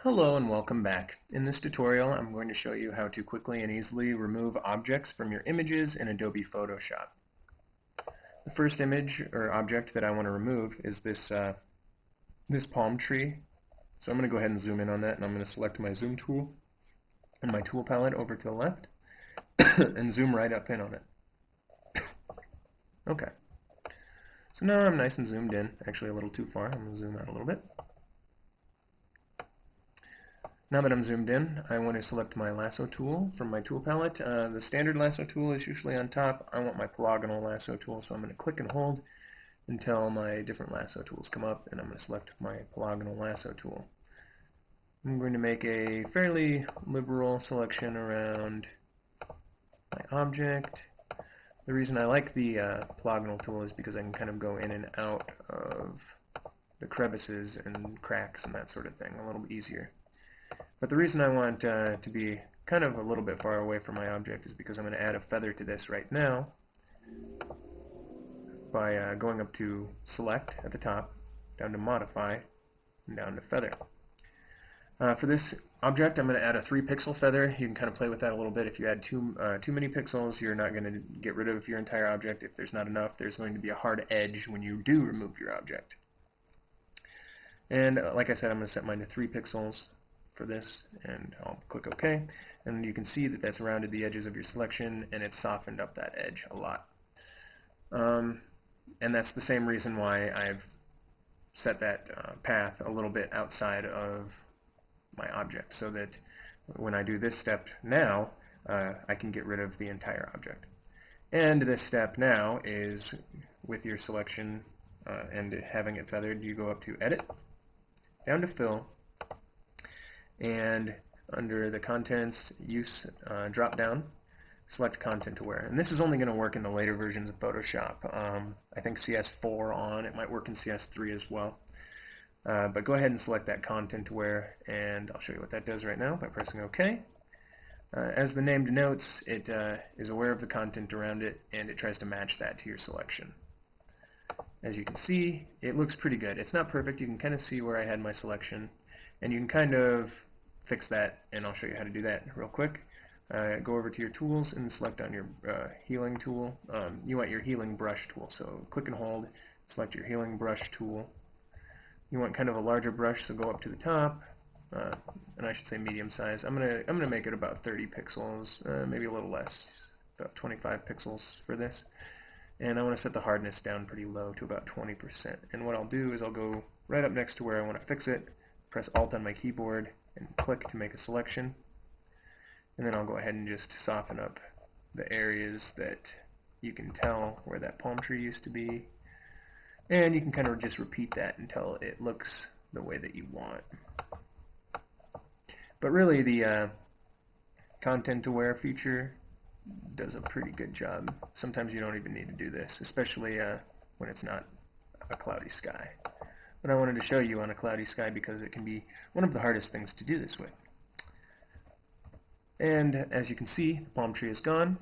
Hello and welcome back. In this tutorial I'm going to show you how to quickly and easily remove objects from your images in Adobe Photoshop. The first image or object that I want to remove is this palm tree. So I'm going to go ahead and zoom in on that, and I'm going to select my zoom tool and my tool palette over to the left and zoom right up in on it. Okay. So now I'm nice and zoomed in, actually a little too far. I'm going to zoom out a little bit. Now that I'm zoomed in, I want to select my Lasso Tool from my tool palette. The standard Lasso Tool is usually on top. I want my polygonal Lasso Tool, so I'm going to click and hold until my different Lasso Tools come up, and I'm going to select my polygonal Lasso Tool. I'm going to make a fairly liberal selection around my object. The reason I like the polygonal tool is because I can kind of go in and out of the crevices and cracks and that sort of thing a little bit easier. But the reason I want to be kind of a little bit far away from my object is because I'm going to add a feather to this right now by going up to Select at the top, down to Modify, and down to Feather. For this object, I'm going to add a 3-pixel feather. You can kind of play with that a little bit. If you add too many pixels, you're not going to get rid of your entire object. If there's not enough, there's going to be a hard edge when you do remove your object. And like I said, I'm going to set mine to 3 pixels for this, and I'll click OK, and you can see that that's rounded the edges of your selection, and it's softened up that edge a lot. And that's the same reason why I've set that path a little bit outside of my object, so that when I do this step now, I can get rid of the entire object. And this step now is with your selection and having it feathered. You go up to Edit, down to Fill, and under the Contents Use drop-down, select Content Aware. And this is only going to work in the later versions of Photoshop. I think CS4 on. It might work in CS3 as well. But go ahead and select that Content Aware, and I'll show you what that does right now by pressing OK. As the name denotes, it is aware of the content around it, and it tries to match that to your selection. As you can see, it looks pretty good. It's not perfect. You can kind of see where I had my selection, and you can kind of fix that, and I'll show you how to do that real quick. Go over to your tools and select on your healing tool. You want your healing brush tool, so click and hold, select your healing brush tool. You want kind of a larger brush, so go up to the top, and I should say medium size. I'm gonna make it about 30 pixels, maybe a little less, about 25 pixels for this. And I want to set the hardness down pretty low to about 20%. And what I'll do is I'll go right up next to where I want to fix it, press Alt on my keyboard, and click to make a selection. And then I'll go ahead and just soften up the areas that you can tell where that palm tree used to be. And you can kind of just repeat that until it looks the way that you want. But really, the Content Aware feature does a pretty good job. Sometimes you don't even need to do this, especially when it's not a cloudy sky. But I wanted to show you on a cloudy sky because it can be one of the hardest things to do this with. And as you can see, the palm tree is gone.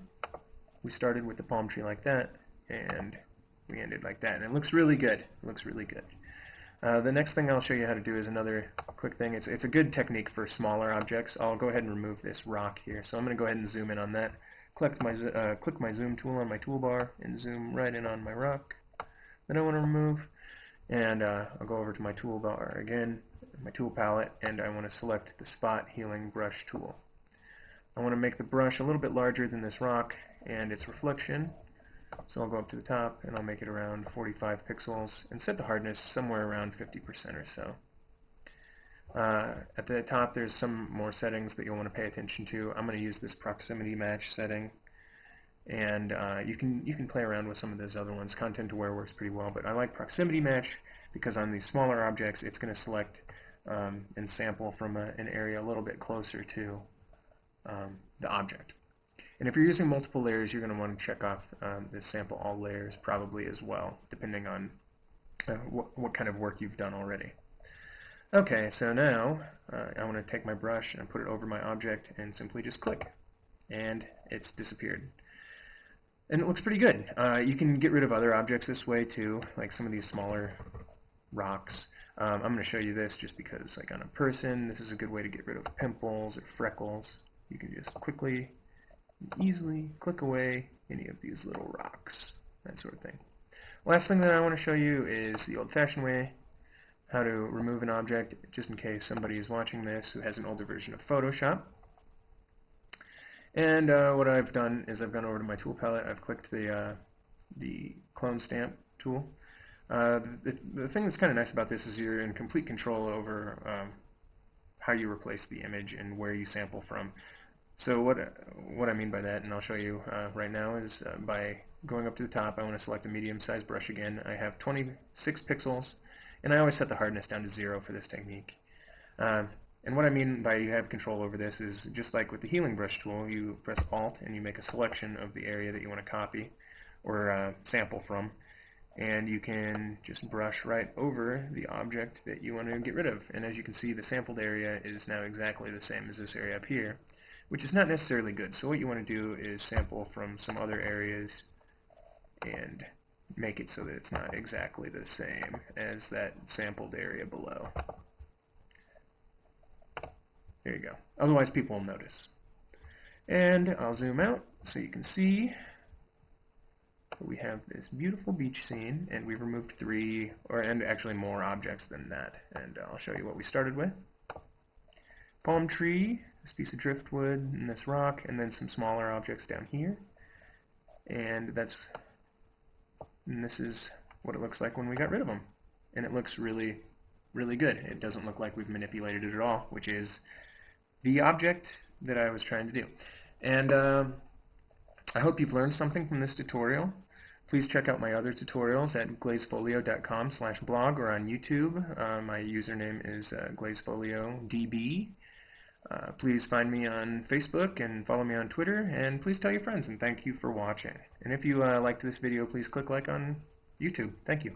We started with the palm tree like that, and we ended like that, and it looks really good. It looks really good. The next thing I'll show you how to do is another quick thing. It's a good technique for smaller objects. I'll go ahead and remove this rock here. So I'm going to go ahead and zoom in on that. Click my zoom tool on my toolbar and zoom right in on my rock that I want to remove. And I'll go over to my toolbar again, my tool palette, and I want to select the Spot Healing Brush tool. I want to make the brush a little bit larger than this rock and its reflection. So I'll go up to the top and I'll make it around 45 pixels and set the hardness somewhere around 50% or so. At the top there's some more settings that you'll want to pay attention to. I'm going to use this proximity match setting, and you can play around with some of those other ones. Content Aware works pretty well, but I like proximity match because on these smaller objects it's going to select and sample from an area a little bit closer to the object. And if you're using multiple layers, you're going to want to check off this sample all layers probably as well, depending on what kind of work you've done already. Okay, so now I want to take my brush and put it over my object and simply just click, and it's disappeared. And it looks pretty good. You can get rid of other objects this way too, like some of these smaller rocks. I'm going to show you this just because, like on a person, this is a good way to get rid of pimples or freckles. You can just quickly, easily click away any of these little rocks, that sort of thing. Last thing that I want to show you is the old-fashioned way, how to remove an object, just in case somebody is watching this who has an older version of Photoshop. And what I've done is I've gone over to my tool palette, I've clicked the clone stamp tool. The thing that's kind of nice about this is you're in complete control over how you replace the image and where you sample from. So what I mean by that, and I'll show you right now, is by going up to the top, I want to select a medium-sized brush again. I have 26 pixels, and I always set the hardness down to 0 for this technique. And what I mean by you have control over this is just like with the healing brush tool, you press Alt and you make a selection of the area that you want to copy or sample from, and you can just brush right over the object that you want to get rid of. And as you can see, the sampled area is now exactly the same as this area up here, which is not necessarily good. So what you want to do is sample from some other areas and make it so that it's not exactly the same as that sampled area below. There you go. Otherwise people will notice. And I'll zoom out so you can see we have this beautiful beach scene, and we've removed 3, and actually more objects than that. And I'll show you what we started with. Palm tree, this piece of driftwood, and this rock, and then some smaller objects down here. And this is what it looks like when we got rid of them. And it looks really, really good. It doesn't look like we've manipulated it at all, which is the object that I was trying to do. And I hope you've learned something from this tutorial. Please check out my other tutorials at glazefolio.com/blog or on YouTube. My username is GlazefolioDB. Please find me on Facebook and follow me on Twitter, and please tell your friends, and thank you for watching. And if you liked this video, please click like on YouTube. Thank you.